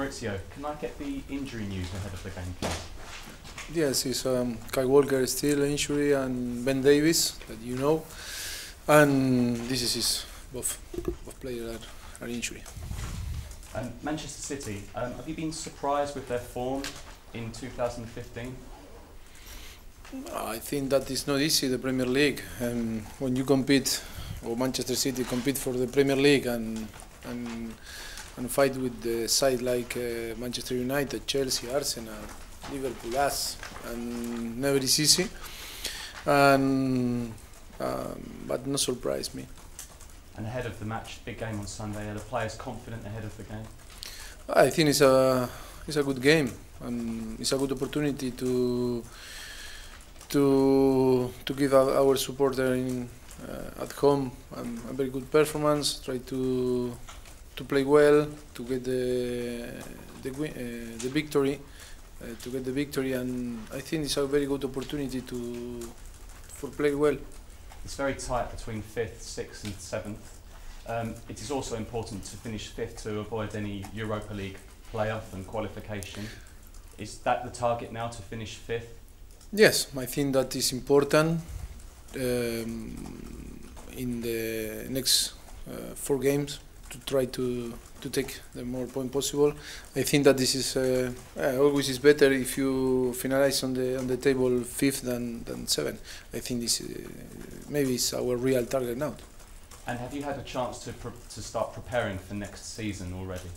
Mauricio, can I get the injury news ahead of the game, please? Yes, it's Kyle Walker still injury and Ben Davies, that you know, and this is his both players are injury. Manchester City, have you been surprised with their form in 2015? I think that is not easy, the Premier League. When you compete, or Manchester City compete for the Premier League and fight with the side like Manchester United, Chelsea, Arsenal, Liverpool, us, and never is easy. But no surprise me. And ahead of the match, big game on Sunday, are the players confident ahead of the game? I think it's a good game. It's a good opportunity to give our supporter at home a very good performance. Try to play well, to get the victory, and I think it's a very good opportunity for play well. It's very tight between 5th, 6th and 7th. It is also important to finish 5th to avoid any Europa League playoff and qualification. Is that the target now, to finish 5th? Yes, I think that is important in the next 4 games to try to take the more point possible. I think that this is always is better if you finalize on the table 5th than 7th. I think this maybe is our real target now. And have you had a chance to start preparing for next season already?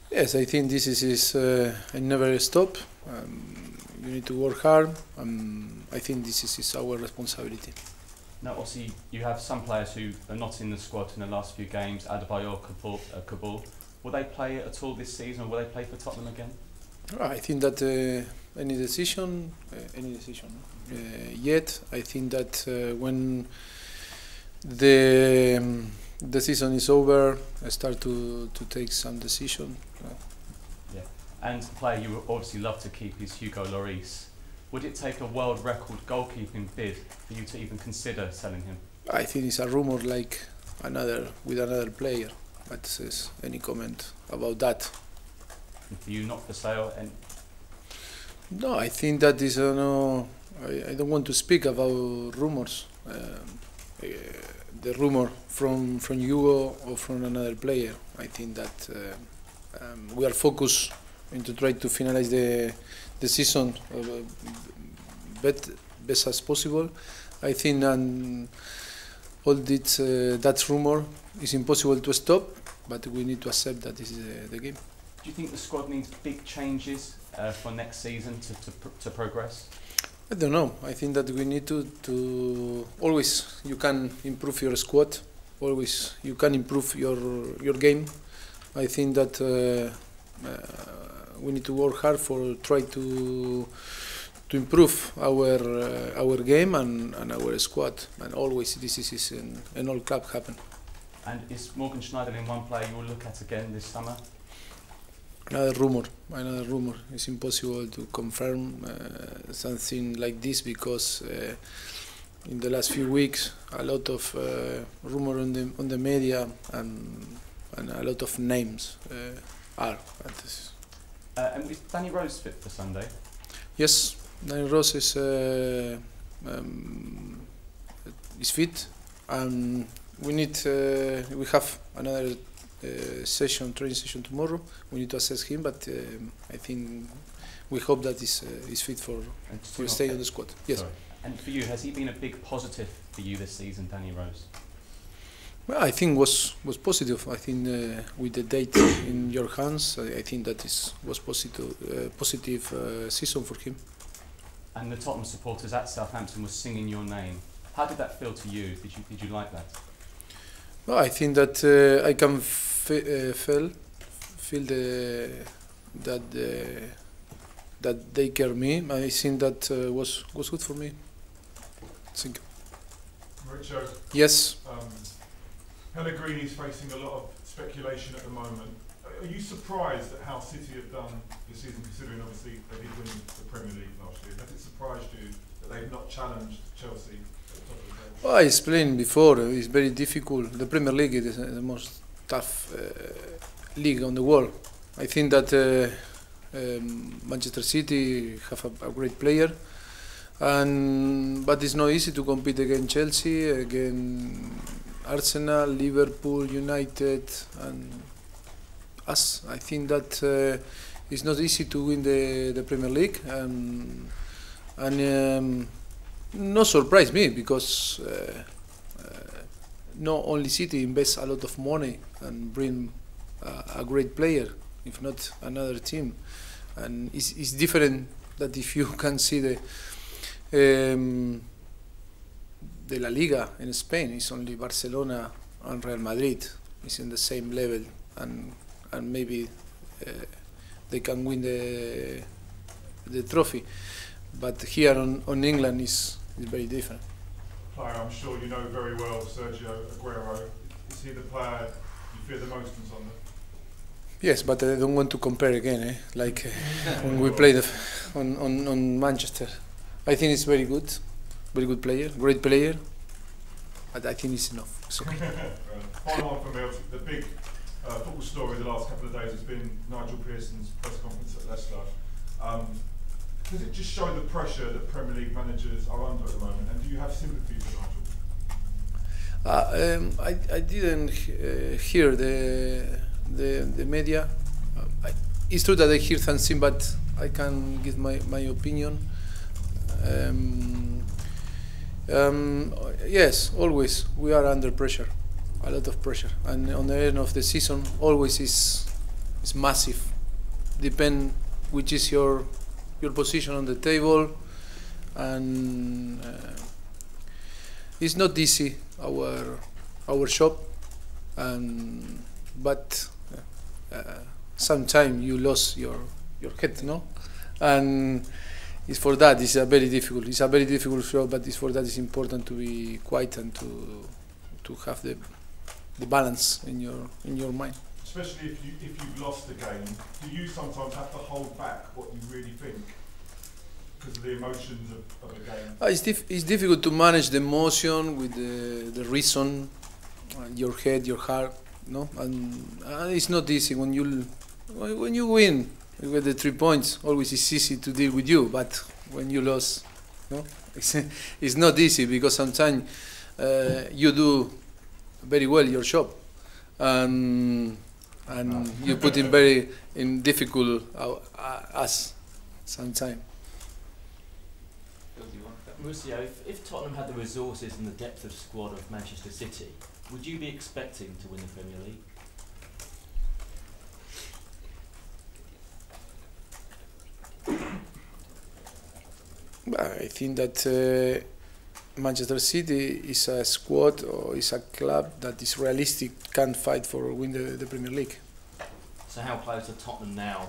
Yes, I think this is I never stop. You need to work hard. I think this is our responsibility. Now, obviously, you have some players who are not in the squad in the last few games. Adebayor, Kabul. Will they play at all this season, or will they play for Tottenham again? I think that any decision yet. I think that when the season is over, I start to take some decision. Yeah, and the player you would obviously love to keep is Hugo Lloris. Would it take a world record goalkeeping bid for you to even consider selling him? I think it's a rumor like with another player, but says any comment about that. And for you, not for sale? And no, I think that is no. I don't want to speak about rumors. The rumor from Hugo or from another player. I think that we are focused to try to finalize the season best as possible. I think all this that rumor is impossible to stop, but we need to accept that this is the game. Do you think the squad needs big changes for next season to progress? I don't know. I think that we need to always you can improve your squad. Always you can improve your game. I think that we need to work hard for try to improve our game and our squad. And always this is in all club happen. And is Morgan Schneiderlin one player you will look at again this summer? Another rumor. It's impossible to confirm something like this because in the last few weeks a lot of rumor on the media and a lot of names are. And is Danny Rose fit for Sunday? Yes, Danny Rose is fit. We have another training session tomorrow. We need to assess him, but I think we hope that he's fit for staying on the squad. Yes. Sorry. And for you, has he been a big positive for you this season, Danny Rose? Well, I think was positive. I think with the date in your hands, I think that was positive season for him. And the Tottenham supporters at Southampton were singing your name. How did that feel to you? Did you like that? Well, I think that I can feel that they care me. I think that was good for me. Thank you. Mauricio. Yes. Pellegrini's facing a lot of speculation at the moment. Are you surprised at how City have done this season, considering obviously they did win the Premier League last year? Has it surprised you that they've not challenged Chelsea at the top of the table? Well, I explained before, it's very difficult. The Premier League is the most tough league on the world. I think that Manchester City have a great player, but it's not easy to compete against Chelsea, against Arsenal, Liverpool, United, and us. I think that it's not easy to win the Premier League, and not surprise me because not only City invests a lot of money and bring a great player, if not another team, and it's different that if you can see the La Liga in Spain, it's only Barcelona and Real Madrid is in the same level, and maybe they can win the trophy, but here on England is very different. Player I'm sure you know very well, Sergio Aguero. Is he the player you fear the most in Sunday? Yes, but I don't want to compare again, like when we played on Manchester. I think it's very good player, great player, but I think it's enough. It's okay. Final one for me, the big football story the last couple of days has been Nigel Pearson's press conference at Leicester. Does it just show the pressure that Premier League managers are under at the moment, and do you have sympathy for Nigel? I didn't hear the media. It's true that I hear something, but I can give my opinion. Yes, always we are under pressure, a lot of pressure, and on the end of the season, always is massive. Depend which is your position on the table, and it's not easy our job, but sometimes you lose your head, no, and it's for that it's a very difficult job, but it's for that it's important to be quiet and to have the balance in your mind. Especially if you've lost the game, do you sometimes have to hold back what you really think because of the emotions of a game? It's difficult to manage the emotion with the reason, your head, your heart, no, and it's not easy when you win. You get the 3 points. Always it's easy to deal with you, but when you lose, no, it's not easy because sometimes you do very well your job, and you put in very difficult us sometimes. Mauricio, if Tottenham had the resources and the depth of squad of Manchester City, would you be expecting to win the Premier League? I think that Manchester City is a squad or is a club that is realistic, can fight for win the Premier League. So how close are Tottenham now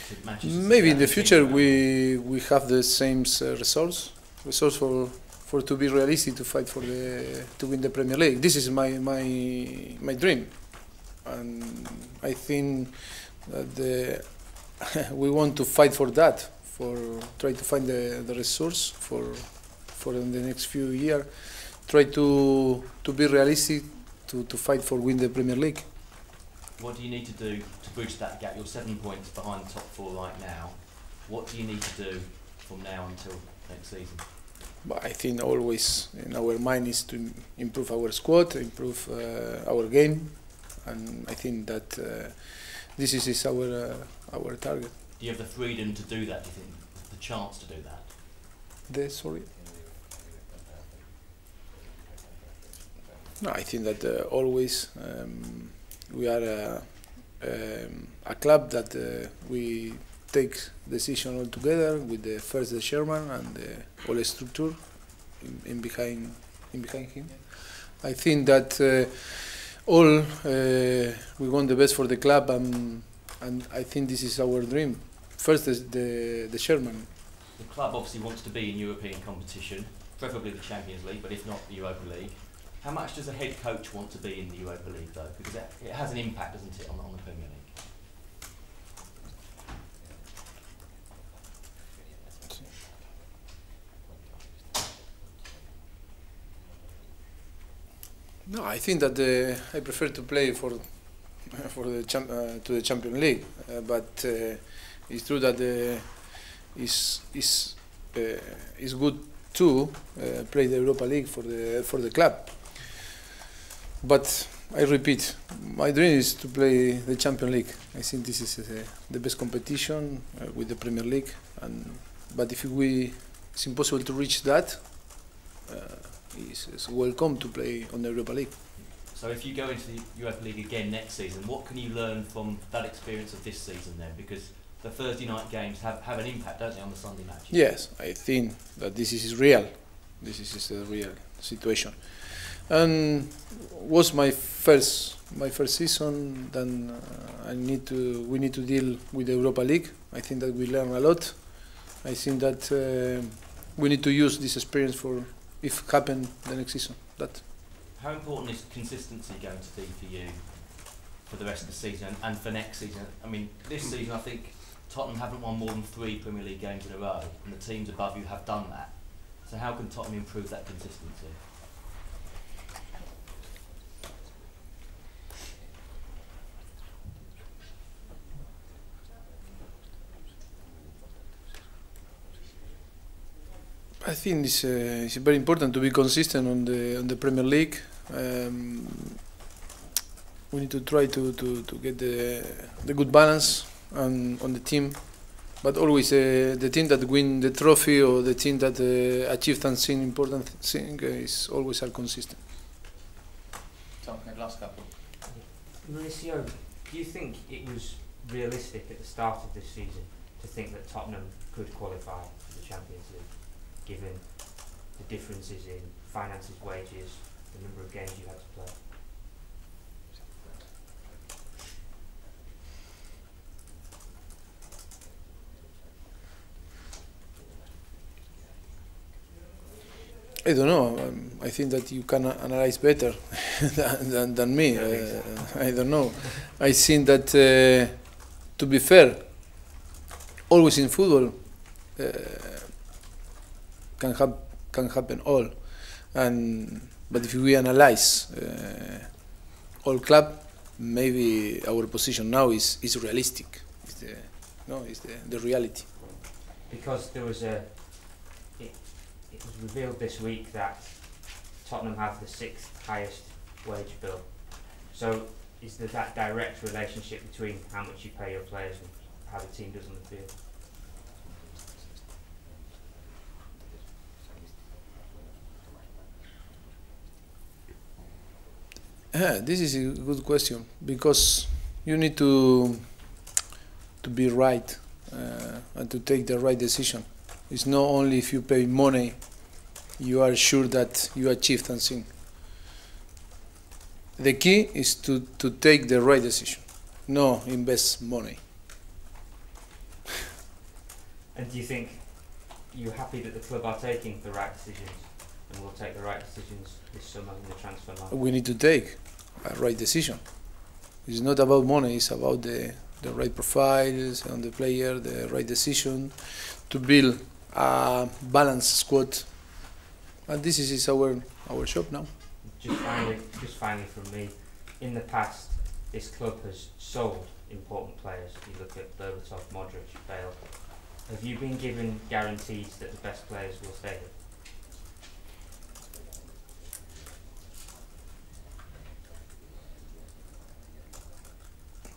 to Manchester City? Maybe in the future we have the same results for to be realistic to fight to win the Premier League. This is my dream, and I think that we want to fight for that, for try to find the resource for in the next few years, try to be realistic to fight for win the Premier League. What do you need to do to bridge that gap? You're 7 points behind the top 4 right now. What do you need to do from now until next season? But I think always in our mind is to improve our squad, improve our game, and I think that this is our target. Do you have the freedom to do that, do you think? The chance to do that? Sorry? No, I think that always we are a club that we take decision all together with the chairman and the whole structure in behind him. I think that all we want the best for the club, and I think this is our dream. First is the chairman. The club obviously wants to be in European competition, preferably the Champions League, but if not the Europa League. How much does a head coach want to be in the Europa League though? Because it has an impact, doesn't it, on the Premier League? No, I think that I prefer to play for for the to the Champions League. But it's true that it's good to play the Europa League for the club. But I repeat, my dream is to play the Champions League. I think this is the best competition with the Premier League. But if it's impossible to reach that, it's welcome to play on the Europa League. So if you go into the Europa League again next season, what can you learn from that experience of this season then? Because the Thursday night games have an impact, don't they, on the Sunday matches? Yes, I think that this is real. This is a real situation. And was my first season. Then we need to deal with the Europa League. I think that we learn a lot. I think that we need to use this experience for if happen the next season. How important is consistency going to be for you for the rest of the season and for next season? I mean, this season I think Tottenham haven't won more than 3 Premier League games in a row, and the teams above you have done that. So how can Tottenham improve that consistency? I think it's very important to be consistent on the Premier League. We need to try to get the good balance on the team, but always the team that win the trophy or the team that achieve something important thing is always are consistent. Tom, last couple. Mauricio, do you think it was realistic at the start of this season to think that Tottenham could qualify for the Champions League, given the differences in finances, wages, the number of games you had to play? I don't know. I think that you can analyze better than me. I don't know. I think that, to be fair, always in football can happen all. But if we analyze all club, maybe our position now is realistic. It's the reality. Because there was it was revealed this week that Tottenham have the 6th highest wage bill. So is there that direct relationship between how much you pay your players and how the team does on the field? This is a good question, because you need to be right and to take the right decision. It's not only if you pay money you are sure that you achieve something. The key is to take the right decision, no invest money. And do you think you're happy that the club are taking the right decisions and will take the right decisions this summer in the transfer market? We need to take a right decision. It's not about money, it's about the right profiles on the player, the right decision to build a balanced squad. And this is our job now. Just finally from me, in the past, this club has sold important players. You look at Berbatov, Modric, Bale. Have you been given guarantees that the best players will stay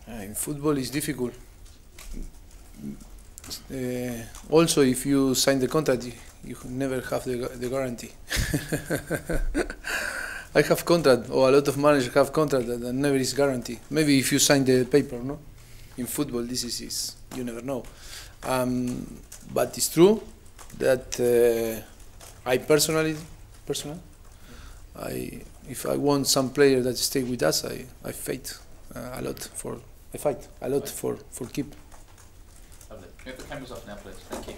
here? In football, it's difficult. Also, if you sign the contract, you never have the guarantee. I have contract, or a lot of managers have contract that never is guaranteed. Maybe if you sign the paper, no? In football, this is you never know. But it's true that I personally, if I want some player that stay with us, I fight a lot for keep. Lovely. Can we have the cameras off now, please? Thank you.